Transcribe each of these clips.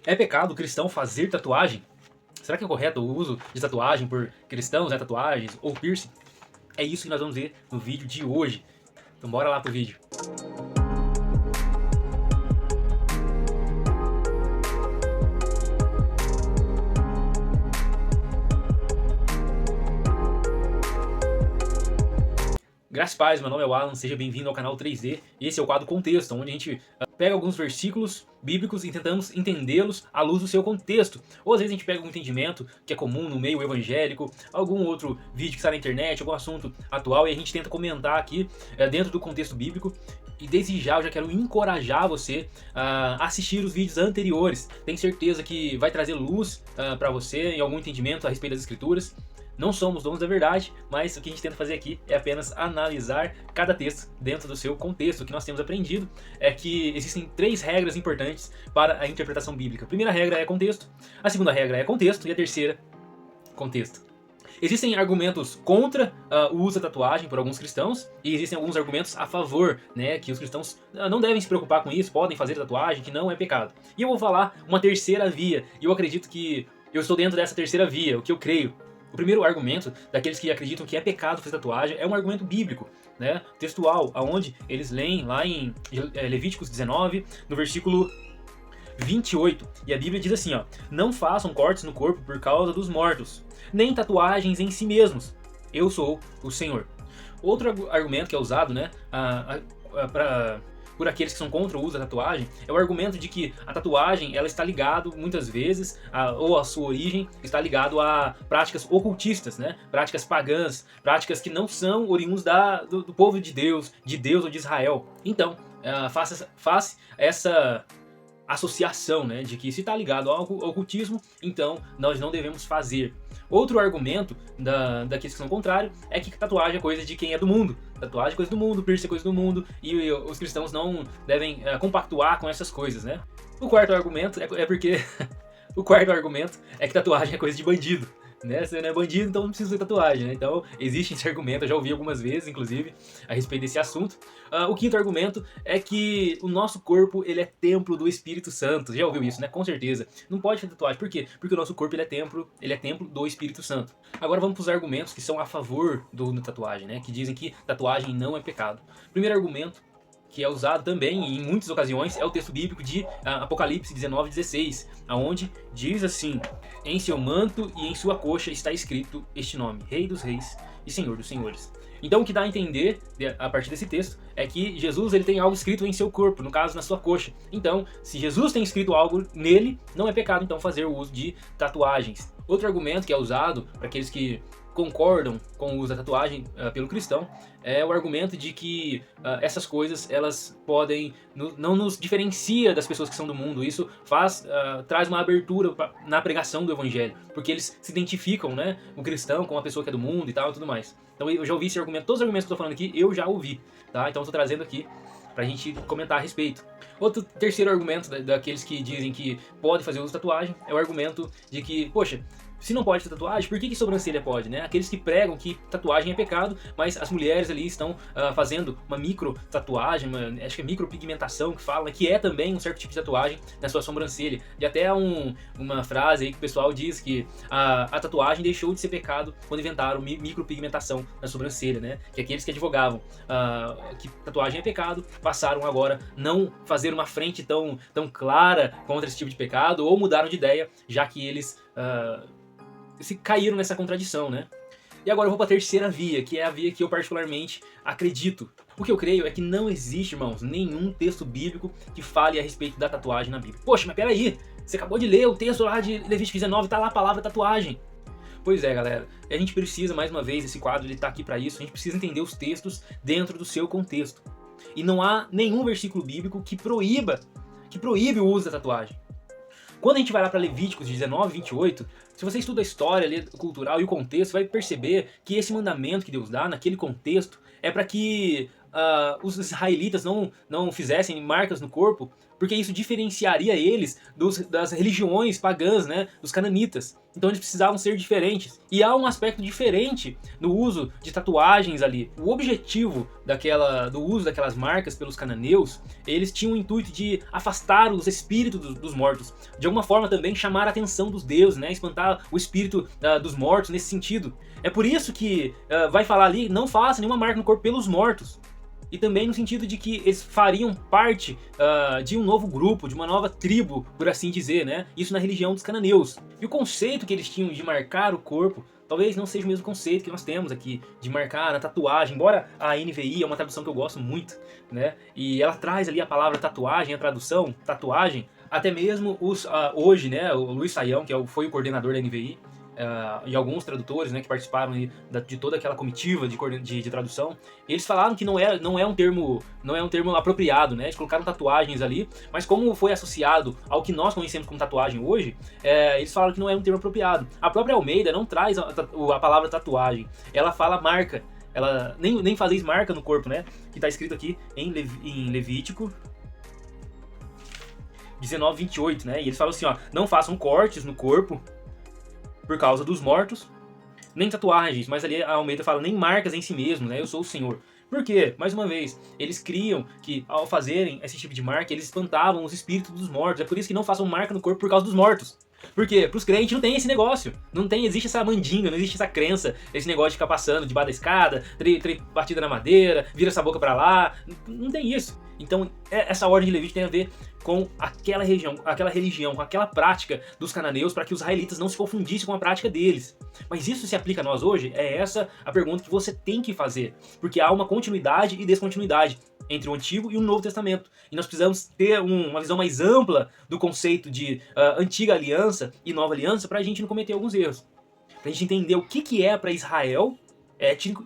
É pecado cristão fazer tatuagem? Será que é correto o uso de tatuagem por cristãos, né, tatuagens ou piercing? É isso que nós vamos ver no vídeo de hoje. Então bora lá pro vídeo. Graças e paz, meu nome é o Alan, seja bem-vindo ao canal 3D. Esse é o quadro Contexto, onde a gente pega alguns versículos bíblicos e tentamos entendê-los à luz do seu contexto. Ou às vezes a gente pega algum entendimento que é comum no meio evangélico, algum outro vídeo que está na internet, algum assunto atual, e a gente tenta comentar aqui dentro do contexto bíblico. E desde já eu já quero encorajar você a assistir os vídeos anteriores. Tenho certeza que vai trazer luz para você em algum entendimento a respeito das escrituras. Não somos donos da verdade, mas o que a gente tenta fazer aqui é apenas analisar cada texto dentro do seu contexto. O que nós temos aprendido é que existem 3 regras importantes para a interpretação bíblica. A primeira regra é contexto, a segunda regra é contexto e a terceira, contexto. Existem argumentos contra o uso da tatuagem por alguns cristãos e existem alguns argumentos a favor, né, que os cristãos não devem se preocupar com isso, podem fazer tatuagem, que não é pecado. E eu vou falar uma terceira via, e eu acredito que eu estou dentro dessa terceira via, o que eu creio. O primeiro argumento daqueles que acreditam que é pecado fazer tatuagem é um argumento bíblico, né, textual, aonde eles leem lá em Levíticos 19, no versículo 28, e a Bíblia diz assim, ó: não façam cortes no corpo por causa dos mortos, nem tatuagens em si mesmos. Eu sou o Senhor. Outro argumento que é usado, né, por aqueles que são contra o uso da tatuagem, é o argumento de que a tatuagem ela está ligado muitas vezes, ou a sua origem está ligado a práticas ocultistas, né? Práticas pagãs, práticas que não são oriundos do povo de Deus ou de Israel. Então, faça essa associação, né, de que se está ligado ao ocultismo, então nós não devemos fazer. Outro argumento daqueles que são contrários é que tatuagem é coisa de quem é do mundo. Tatuagem é coisa do mundo, piercing é coisa do mundo, e os cristãos não devem compactuar com essas coisas, né? O quarto argumento é porque o quarto argumento é que tatuagem é coisa de bandido, né? Você não é bandido, então não precisa ter tatuagem, né? Então existe esse argumento, eu já ouvi algumas vezes, inclusive, a respeito desse assunto. O quinto argumento é que o nosso corpo, ele é templo do Espírito Santo. Já ouviu isso, né? Com certeza. Não pode ter tatuagem. Por quê? Porque o nosso corpo, ele é templo do Espírito Santo. Agora vamos para os argumentos que são a favor da tatuagem, né? Que dizem que tatuagem não é pecado. Primeiro argumento, que é usado também em muitas ocasiões, é o texto bíblico de Apocalipse 19:16, aonde diz assim: em seu manto e em sua coxa está escrito este nome, Rei dos Reis e Senhor dos Senhores. Então o que dá a entender, a partir desse texto, é que Jesus ele tem algo escrito em seu corpo, no caso na sua coxa. Então, se Jesus tem escrito algo nele, não é pecado então fazer o uso de tatuagens. Outro argumento que é usado para aqueles que concordam com o uso da tatuagem pelo cristão é o argumento de que essas coisas elas podem não nos diferencia das pessoas que são do mundo. Isso traz uma abertura na pregação do evangelho, porque eles se identificam, né, o cristão com a pessoa que é do mundo e tal e tudo mais. Então eu já ouvi esse argumento, todos os argumentos que eu tô falando aqui eu já ouvi, tá? Então eu tô trazendo aqui pra gente comentar a respeito. Outro terceiro argumento daqueles que dizem que pode fazer uso de tatuagem é o argumento de que, poxa, se não pode ter tatuagem, por que sobrancelha pode, né? Aqueles que pregam que tatuagem é pecado, mas as mulheres ali estão fazendo uma micro tatuagem, acho que é micropigmentação que fala, que é também um certo tipo de tatuagem na sua sobrancelha. E até uma frase aí que o pessoal diz que a tatuagem deixou de ser pecado quando inventaram micropigmentação na sobrancelha, né? Que aqueles que advogavam que tatuagem é pecado, passaram agora não fazer uma frente tão clara contra esse tipo de pecado, ou mudaram de ideia, já que eles se caíram nessa contradição, né? E agora eu vou para a terceira via, que é a via que eu particularmente acredito. O que eu creio é que não existe, irmãos, nenhum texto bíblico que fale a respeito da tatuagem na Bíblia. Poxa, mas peraí, você acabou de ler o texto lá de Levítico 19, tá lá a palavra tatuagem. Pois é, galera, a gente precisa, mais uma vez, esse quadro ele tá aqui para isso, a gente precisa entender os textos dentro do seu contexto. E não há nenhum versículo bíblico que proíbe o uso da tatuagem. Quando a gente vai lá para Levíticos 19:28, se você estuda a história cultural e o contexto, vai perceber que esse mandamento que Deus dá naquele contexto é para que os israelitas não fizessem marcas no corpo porque isso diferenciaria eles das religiões pagãs, né, dos cananitas. Então eles precisavam ser diferentes. E há um aspecto diferente no uso de tatuagens ali. O objetivo do uso daquelas marcas pelos cananeus, eles tinham o intuito de afastar os espíritos dos mortos. De alguma forma também chamar a atenção dos deuses, né, espantar o espírito dos mortos nesse sentido. É por isso que vai falar ali, não faça nenhuma marca no corpo pelos mortos. E também no sentido de que eles fariam parte de um novo grupo, de uma nova tribo, por assim dizer, né? Isso na religião dos cananeus. E o conceito que eles tinham de marcar o corpo, talvez não seja o mesmo conceito que nós temos aqui, de marcar na tatuagem, embora a NVI é uma tradução que eu gosto muito, né? E ela traz ali a palavra tatuagem, a tradução, tatuagem, até mesmo hoje, né? O Luiz Saião, que foi o coordenador da NVI, e alguns tradutores, né, que participaram de toda aquela comitiva de tradução, eles falaram que não é um termo apropriado, né? Eles colocaram tatuagens ali, mas como foi associado ao que nós conhecemos como tatuagem hoje, eles falaram que não é um termo apropriado. A própria Almeida não traz a palavra tatuagem, ela fala marca. Ela nem fazes marca no corpo, né? Que está escrito aqui em Levítico 19:28, né? E eles falam assim, ó, não façam cortes no corpo por causa dos mortos, nem tatuagens, mas ali a Almeida fala nem marcas em si mesmo, né? Eu sou o Senhor. Por quê? Mais uma vez, eles criam que ao fazerem esse tipo de marca, eles espantavam os espíritos dos mortos. É por isso que não façam marca no corpo por causa dos mortos. Por quê? Pros crentes não tem esse negócio. Existe essa mandinga, não existe essa crença, esse negócio de ficar passando debaixo da escada, batida na madeira, vira essa boca pra lá. Não tem isso. Então, essa ordem de Levítico tem a ver com aquela religião, com aquela prática dos cananeus, para que os israelitas não se confundissem com a prática deles. Mas isso se aplica a nós hoje? É essa a pergunta que você tem que fazer. Porque há uma continuidade e descontinuidade entre o Antigo e o Novo Testamento. E nós precisamos ter uma visão mais ampla do conceito de Antiga Aliança e Nova Aliança para a gente não cometer alguns erros. Para a gente entender o que é para Israel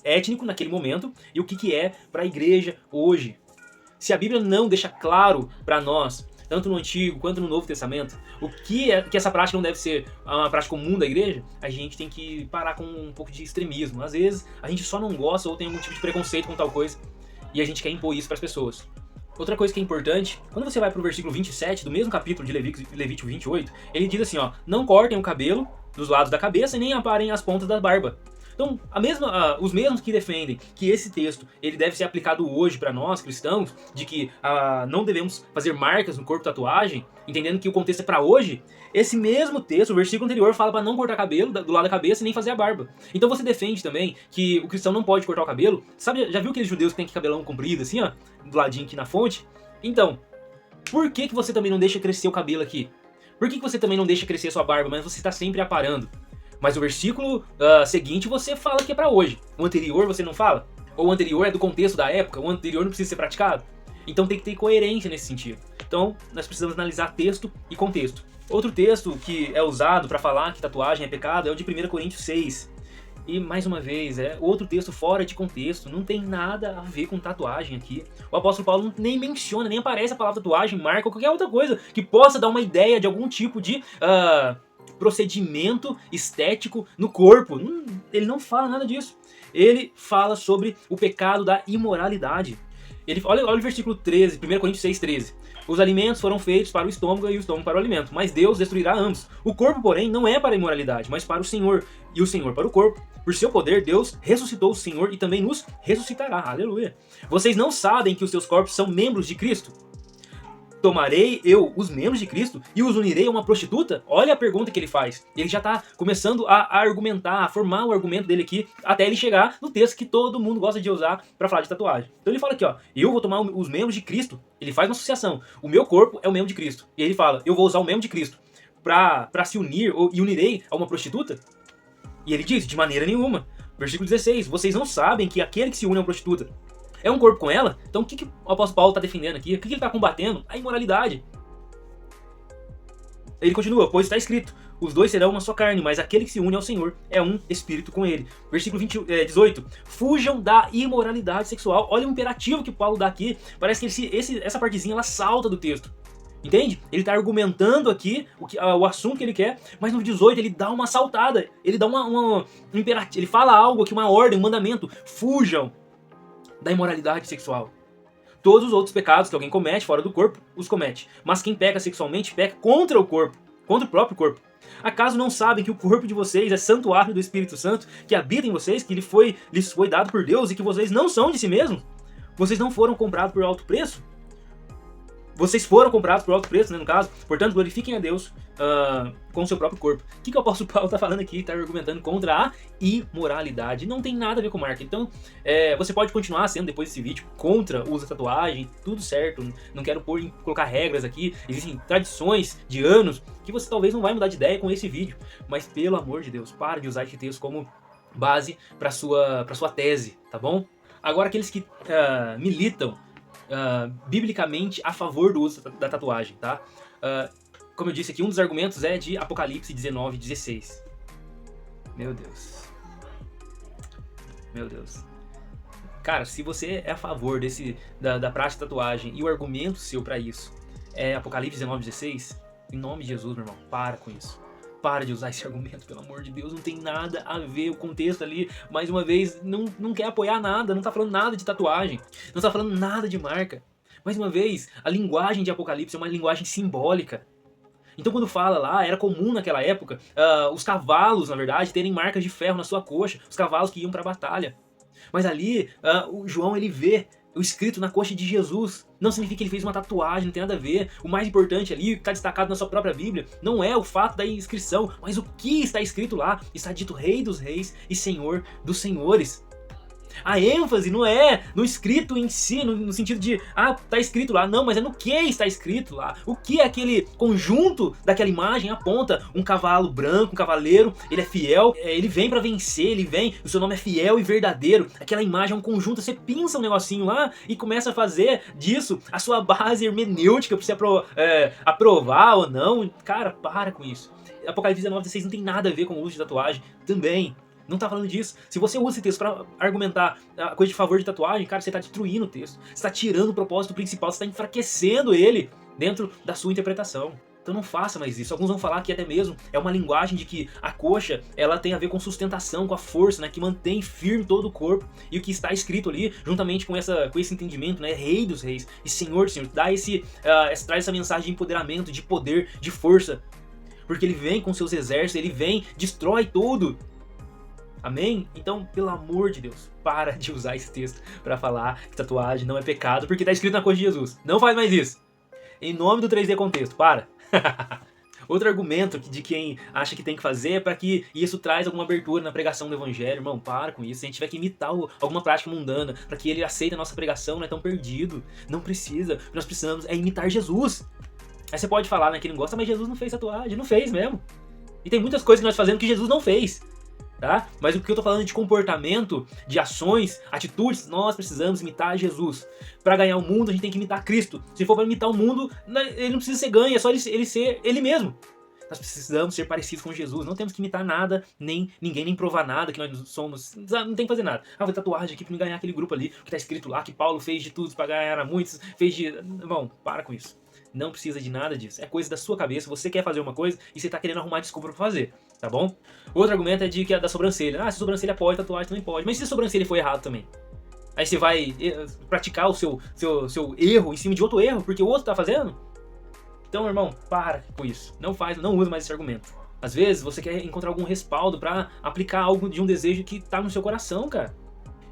étnico naquele momento e o que é para a igreja hoje. Se a Bíblia não deixa claro para nós, tanto no Antigo quanto no Novo Testamento, o que essa prática não deve ser uma prática comum da igreja, a gente tem que parar com um pouco de extremismo. Às vezes a gente só não gosta ou tem algum tipo de preconceito com tal coisa e a gente quer impor isso para as pessoas. Outra coisa que é importante, quando você vai para o versículo 27 do mesmo capítulo de Levítico 28, ele diz assim, ó, não cortem o cabelo dos lados da cabeça e nem aparem as pontas da barba. Então, os mesmos que defendem que esse texto ele deve ser aplicado hoje para nós, cristãos, de que não devemos fazer marcas no corpo tatuagem, entendendo que o contexto é para hoje, esse mesmo texto, o versículo anterior, fala para não cortar cabelo do lado da cabeça e nem fazer a barba. Então você defende também que o cristão não pode cortar o cabelo. Sabe, já viu aqueles judeus que tem cabelão comprido assim, ó, do ladinho aqui na fonte? Então, por que você também não deixa crescer o cabelo aqui? Por que você também não deixa crescer a sua barba, mas você está sempre aparando? Mas o versículo seguinte você fala que é para hoje. O anterior você não fala? Ou o anterior é do contexto da época? O anterior não precisa ser praticado? Então tem que ter coerência nesse sentido. Então nós precisamos analisar texto e contexto. Outro texto que é usado para falar que tatuagem é pecado é o de 1 Coríntios 6. E mais uma vez, outro texto fora de contexto, não tem nada a ver com tatuagem aqui. O apóstolo Paulo nem menciona, nem aparece a palavra tatuagem, marca ou qualquer outra coisa que possa dar uma ideia de algum tipo de procedimento estético no corpo. Ele não fala nada disso. Ele fala sobre o pecado da imoralidade. Olha o versículo 13, 1 Coríntios 6,13. Os alimentos foram feitos para o estômago e o estômago para o alimento, mas Deus destruirá ambos. O corpo, porém, não é para a imoralidade, mas para o Senhor, e o Senhor para o corpo. Por seu poder, Deus ressuscitou o Senhor e também nos ressuscitará. Aleluia. Vocês não sabem que os seus corpos são membros de Cristo? Tomarei eu os membros de Cristo e os unirei a uma prostituta? Olha a pergunta que ele faz. Ele já está começando a argumentar, a formar o argumento dele aqui, até ele chegar no texto que todo mundo gosta de usar para falar de tatuagem. Então ele fala aqui, ó, eu vou tomar os membros de Cristo. Ele faz uma associação. O meu corpo é o membro de Cristo. E ele fala, eu vou usar o membro de Cristo para se unir e unirei a uma prostituta? E ele diz, de maneira nenhuma. Versículo 16, vocês não sabem que aquele que se une a uma prostituta é um corpo com ela? Então o que o apóstolo Paulo está defendendo aqui? O que ele está combatendo? A imoralidade. Ele continua, pois está escrito, os dois serão uma só carne, mas aquele que se une ao Senhor é um espírito com ele. Versículo 18, fujam da imoralidade sexual. Olha o imperativo que Paulo dá aqui. Parece que essa partezinha ela salta do texto. Entende? Ele está argumentando aqui o assunto que ele quer, mas no 18 ele dá uma saltada. Ele dá um imperativo. Ele fala algo aqui, uma ordem, um mandamento. Fujam da imoralidade sexual. Todos os outros pecados que alguém comete fora do corpo, os comete. Mas quem peca sexualmente, peca contra o corpo, contra o próprio corpo. Acaso não sabem que o corpo de vocês é santuário do Espírito Santo, que habita em vocês, que lhes foi dado por Deus e que vocês não são de si mesmos? Vocês não foram comprados por alto preço? Vocês foram comprados por alto preço, né, no caso. Portanto, glorifiquem a Deus com o seu próprio corpo. O que o apóstolo Paulo está falando aqui? Está argumentando contra a imoralidade. Não tem nada a ver com marca. Então, você pode continuar sendo, depois desse vídeo, contra o uso da tatuagem. Tudo certo. Não quero colocar regras aqui. Existem tradições de anos que você talvez não vai mudar de ideia com esse vídeo. Mas, pelo amor de Deus, para de usar esse texto como base para sua tese, tá bom? Agora, aqueles que militam biblicamente a favor do uso da tatuagem, tá? Como eu disse aqui, um dos argumentos é de Apocalipse 19:16. Meu Deus. Meu Deus. Cara, se você é a favor da prática de tatuagem e o argumento seu pra isso é Apocalipse 19:16, em nome de Jesus, meu irmão, para com isso. Para de usar esse argumento, pelo amor de Deus, não tem nada a ver, o contexto ali, mais uma vez, não quer apoiar nada, não tá falando nada de tatuagem, não tá falando nada de marca. Mais uma vez, a linguagem de Apocalipse é uma linguagem simbólica. Então quando fala lá, era comum naquela época, os cavalos, na verdade, terem marcas de ferro na sua coxa, os cavalos que iam pra batalha. Mas ali, o João, ele vê o escrito na coxa de Jesus. Não significa que ele fez uma tatuagem, não tem nada a ver. O mais importante ali, que está destacado na sua própria Bíblia, não é o fato da inscrição, mas o que está escrito lá. Está dito Rei dos Reis e Senhor dos Senhores. A ênfase não é no escrito em si, no sentido de, tá escrito lá. Não, mas é no que está escrito lá. O que aquele conjunto daquela imagem aponta? Um cavalo branco, um cavaleiro, ele é fiel, ele vem pra vencer, ele vem, o seu nome é fiel e verdadeiro. Aquela imagem é um conjunto, você pinça um negocinho lá e começa a fazer disso a sua base hermenêutica pra você aprovar ou não. Cara, para com isso. Apocalipse 19:16 não tem nada a ver com o uso de tatuagem também. Não tá falando disso. Se você usa esse texto pra argumentar a coisa de favor de tatuagem, cara, você tá destruindo o texto. Você tá tirando o propósito principal, você tá enfraquecendo ele dentro da sua interpretação. Então não faça mais isso. Alguns vão falar que até mesmo é uma linguagem de que a coxa, ela tem a ver com sustentação, com a força, né, que mantém firme todo o corpo. E o que está escrito ali, juntamente com esse entendimento, né, Rei dos Reis e Senhor dos Senhores, traz essa mensagem de empoderamento, de poder, de força. Porque ele vem com seus exércitos, ele vem, destrói tudo. Amém? Então, pelo amor de Deus, para de usar esse texto para falar que tatuagem não é pecado, porque tá escrito na coxa de Jesus. Não faz mais isso. Em nome do 3D Contexto, para. Outro argumento de quem acha que tem que fazer é para que isso traz alguma abertura na pregação do evangelho. Irmão, para com isso. Se a gente tiver que imitar alguma prática mundana para que ele aceite a nossa pregação, não é tão perdido. Não precisa. O que nós precisamos é imitar Jesus. Aí você pode falar, né, que ele não gosta, mas Jesus não fez tatuagem. Não fez mesmo. E tem muitas coisas que nós fazemos que Jesus não fez. Tá? Mas o que eu tô falando de comportamento, de ações, atitudes, nós precisamos imitar Jesus. Para ganhar o mundo, a gente tem que imitar Cristo. Se for para imitar o mundo, ele não precisa ser ganho, é só ele ser ele mesmo. Nós precisamos ser parecidos com Jesus. Não temos que imitar nada, nem ninguém, nem provar nada que nós somos. Não tem que fazer nada. Vou tatuagem aqui pra me ganhar aquele grupo ali, que tá escrito lá, que Paulo fez de tudo para ganhar a muitos, fez de... Bom, para com isso. Não precisa de nada disso. É coisa da sua cabeça. Você quer fazer uma coisa e você tá querendo arrumar desculpa pra fazer. Tá bom? Outro argumento é que é da sobrancelha. Se a sobrancelha pode, tatuagem também pode. Mas se a sobrancelha for errado também? Aí você vai praticar o seu erro em cima de outro erro, porque o outro tá fazendo? Então, irmão, para com isso. Não usa mais esse argumento. Às vezes você quer encontrar algum respaldo pra aplicar algo de um desejo que tá no seu coração, cara.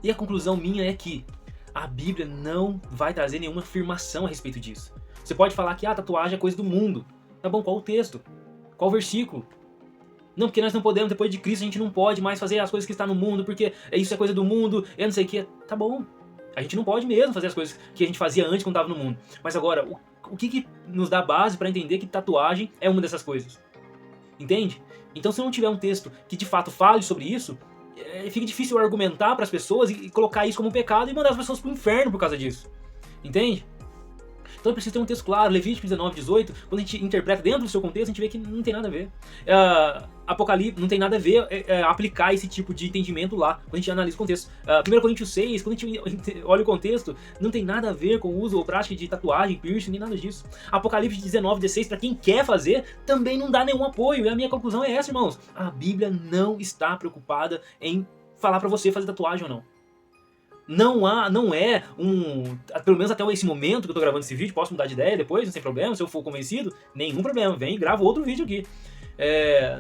E a conclusão minha é que a Bíblia não vai trazer nenhuma afirmação a respeito disso. Você pode falar que tatuagem é coisa do mundo. Tá bom, qual o texto? Qual o versículo? Não, porque nós não podemos, depois de Cristo, a gente não pode mais fazer as coisas que estão no mundo, porque isso é coisa do mundo, eu não sei o que. Tá bom, a gente não pode mesmo fazer as coisas que a gente fazia antes quando estava no mundo. Mas agora, o que nos dá base para entender que tatuagem é uma dessas coisas? Entende? Então se não tiver um texto que de fato fale sobre isso, fica difícil argumentar para as pessoas e colocar isso como um pecado e mandar as pessoas pro inferno por causa disso. Entende? Então precisa ter um texto claro. Levítico 19:18, quando a gente interpreta dentro do seu contexto, a gente vê que não tem nada a ver. Apocalipse não tem nada a ver aplicar esse tipo de entendimento lá, quando a gente analisa o contexto. 1 Coríntios 6, quando a gente olha o contexto, não tem nada a ver com o uso ou prática de tatuagem, piercing, nem nada disso. Apocalipse 19:16, para quem quer fazer, também não dá nenhum apoio. E a minha conclusão é essa, irmãos. A Bíblia não está preocupada em falar para você fazer tatuagem ou não. Não é pelo menos até esse momento que eu tô gravando esse vídeo, posso mudar de ideia depois, sem problema, se eu for convencido, nenhum problema, vem e gravo outro vídeo aqui.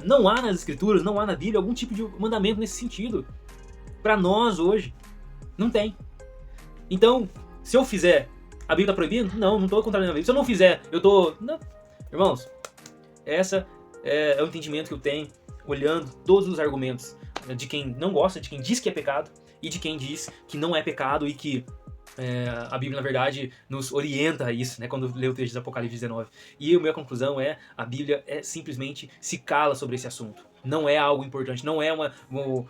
Não há nas escrituras, não há na Bíblia algum tipo de mandamento nesse sentido. Pra nós hoje, não tem. Então, se eu fizer, a Bíblia tá proibindo? Não tô contrariando a Bíblia. Se eu não fizer, eu tô... Não. Irmãos, essa é o entendimento que eu tenho olhando todos os argumentos de quem não gosta, de quem diz que é pecado e de quem diz que não é pecado e que a Bíblia, na verdade, nos orienta a isso, né, quando lê o texto de Apocalipse 19. E a minha conclusão a Bíblia simplesmente se cala sobre esse assunto. Não é algo importante, não é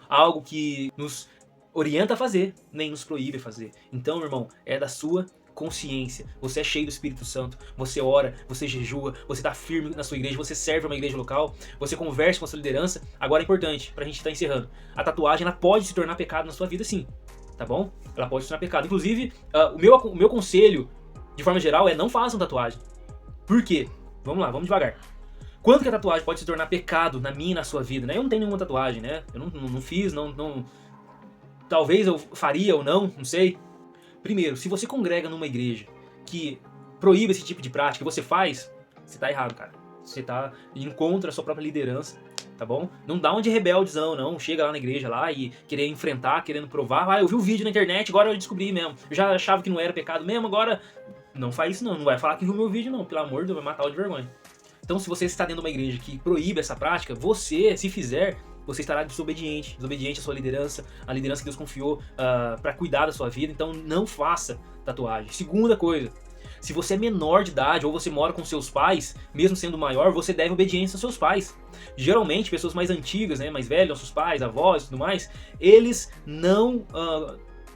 algo que nos orienta a fazer, nem nos proíbe a fazer. Então, irmão, é da sua consciência. Você é cheio do Espírito Santo, você ora, você jejua, você tá firme na sua igreja, você serve uma igreja local, você conversa com a sua liderança. Agora é importante, pra gente estar encerrando, a tatuagem ela pode se tornar pecado na sua vida sim, tá bom? Ela pode se tornar pecado. Inclusive, o meu conselho, de forma geral, é não façam tatuagem. Por quê? Vamos lá, vamos devagar. Quando que a tatuagem pode se tornar pecado na minha e na sua vida, né? Eu não tenho nenhuma tatuagem, né? Eu não fiz, talvez eu faria ou não sei. Primeiro, se você congrega numa igreja que proíbe esse tipo de prática e você faz, você tá errado, cara. Você tá indo contra a sua própria liderança, tá bom? Não dá um de rebeldezão, não. Chega lá na igreja lá e querer enfrentar, querendo provar. Eu vi o vídeo na internet, agora eu descobri mesmo. Eu já achava que não era pecado mesmo, agora... Não faz isso não, não vai falar que viu meu vídeo não. Pelo amor de Deus, vai matar o de vergonha. Então, se você está dentro de uma igreja que proíbe essa prática, você, se fizer... Você estará desobediente à sua liderança, a liderança que Deus confiou para cuidar da sua vida. Então não faça tatuagem. Segunda coisa, se você é menor de idade ou você mora com seus pais, mesmo sendo maior, você deve obediência aos seus pais. Geralmente, pessoas mais antigas, né, mais velhas, nossos pais, avós e tudo mais, eles não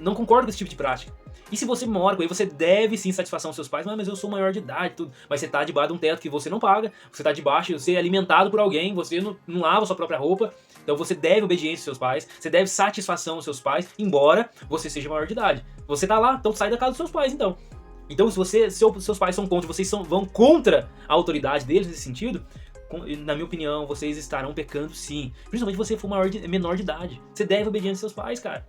concordam com esse tipo de prática. E se você mora com ele, você deve sim satisfação aos seus pais, mas eu sou maior de idade, tudo. Mas você tá debaixo de um teto que você não paga, você tá debaixo, você é alimentado por alguém, você não lava sua própria roupa, então você deve obediência aos seus pais, você deve satisfação aos seus pais, embora você seja maior de idade. Você tá lá, então sai da casa dos seus pais, então. Então se seus pais são contra, vocês vão contra a autoridade deles nesse sentido, na minha opinião, vocês estarão pecando sim. Principalmente se você for menor de idade. Você deve obediência aos seus pais, cara.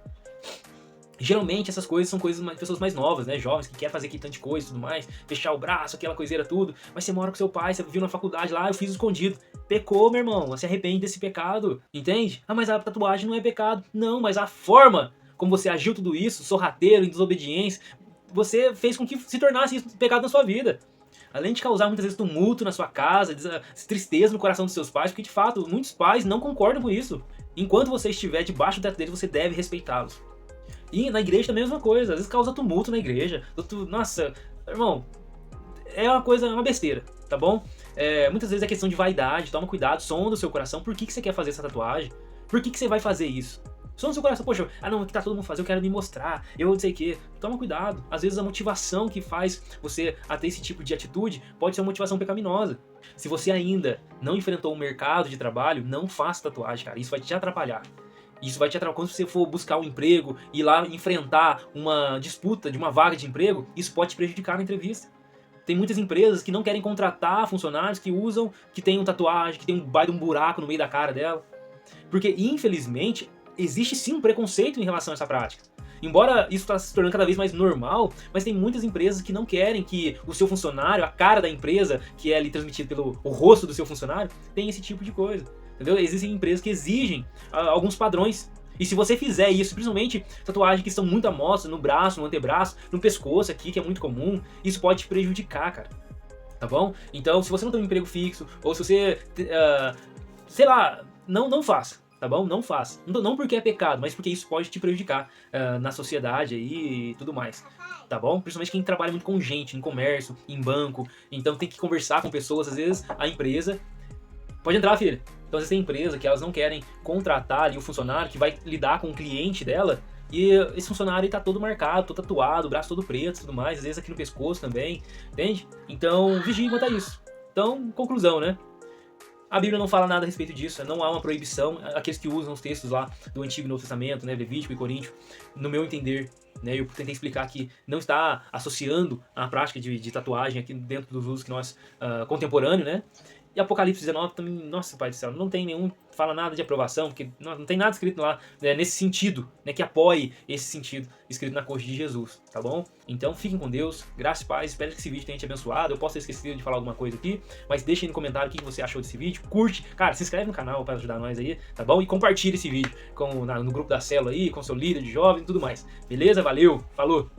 Geralmente essas coisas são coisas de pessoas mais novas, né? Jovens que querem fazer aqui tanta coisa e tudo mais, fechar o braço, aquela coiseira tudo. Mas você mora com seu pai, você viu na faculdade lá, eu fiz escondido. Pecou, meu irmão, se arrepende desse pecado, entende? Mas a tatuagem não é pecado. Não, mas a forma como você agiu tudo isso, sorrateiro, em desobediência, você fez com que se tornasse isso pecado na sua vida. Além de causar muitas vezes tumulto na sua casa, tristeza no coração dos seus pais, porque de fato muitos pais não concordam com isso. Enquanto você estiver debaixo do teto deles, você deve respeitá-los. E na igreja também é a mesma coisa, às vezes causa tumulto na igreja. Nossa, irmão, é uma besteira, tá bom? Muitas vezes é questão de vaidade, toma cuidado, sonda o seu coração, por que você quer fazer essa tatuagem? Por que você vai fazer isso? Sonda o seu coração, poxa, não, que tá todo mundo fazendo, eu quero me mostrar, eu não sei o que. Toma cuidado, às vezes a motivação que faz você a ter esse tipo de atitude pode ser uma motivação pecaminosa. Se você ainda não enfrentou o mercado de trabalho, não faça tatuagem, cara, isso vai te atrapalhar. Isso vai te atrapalhar quando você for buscar um emprego e lá enfrentar uma disputa de uma vaga de emprego, isso pode te prejudicar na entrevista. Tem muitas empresas que não querem contratar funcionários que tem tatuagem, que tem um baita de um buraco no meio da cara dela. Porque, infelizmente, existe sim um preconceito em relação a essa prática. Embora isso está se tornando cada vez mais normal, mas tem muitas empresas que não querem que o seu funcionário, a cara da empresa, que é ali transmitida pelo rosto do seu funcionário, tenha esse tipo de coisa. Entendeu? Existem empresas que exigem alguns padrões. E se você fizer isso, principalmente tatuagens que estão muito à mostra, no braço, no antebraço, no pescoço aqui, que é muito comum, isso pode te prejudicar, cara. Tá bom? Então, se você não tem um emprego fixo, ou se você, sei lá, não faça, tá bom? Não faça. Não porque é pecado, mas porque isso pode te prejudicar na sociedade aí e tudo mais. Tá bom? Principalmente quem trabalha muito com gente, em comércio, em banco. Então tem que conversar com pessoas, às vezes a empresa... Pode entrar, filha. Então, às vezes tem empresa que elas não querem contratar ali o funcionário que vai lidar com o cliente dela e esse funcionário tá todo marcado, todo tatuado, o braço todo preto e tudo mais, às vezes aqui no pescoço também, entende? Então, vigie quanto a isso. Então, conclusão, né? A Bíblia não fala nada a respeito disso, não há uma proibição. Aqueles que usam os textos lá do Antigo e Novo Testamento, né, Levítico e Coríntios, no meu entender, né, eu tentei explicar que não está associando a prática de tatuagem aqui dentro dos usos que nós contemporâneos, né? E Apocalipse 19 também, nossa, pai do céu, não tem nenhum, fala nada de aprovação, porque não tem nada escrito lá, né, nesse sentido, né, que apoie esse sentido escrito na corte de Jesus, tá bom? Então fiquem com Deus, graça e paz, espero que esse vídeo tenha te abençoado. Eu posso ter esquecido de falar alguma coisa aqui, mas deixa aí no comentário o que você achou desse vídeo, curte, cara, se inscreve no canal para ajudar nós aí, tá bom? E compartilha esse vídeo no grupo da célula aí, com seu líder de jovem e tudo mais, beleza? Valeu, falou!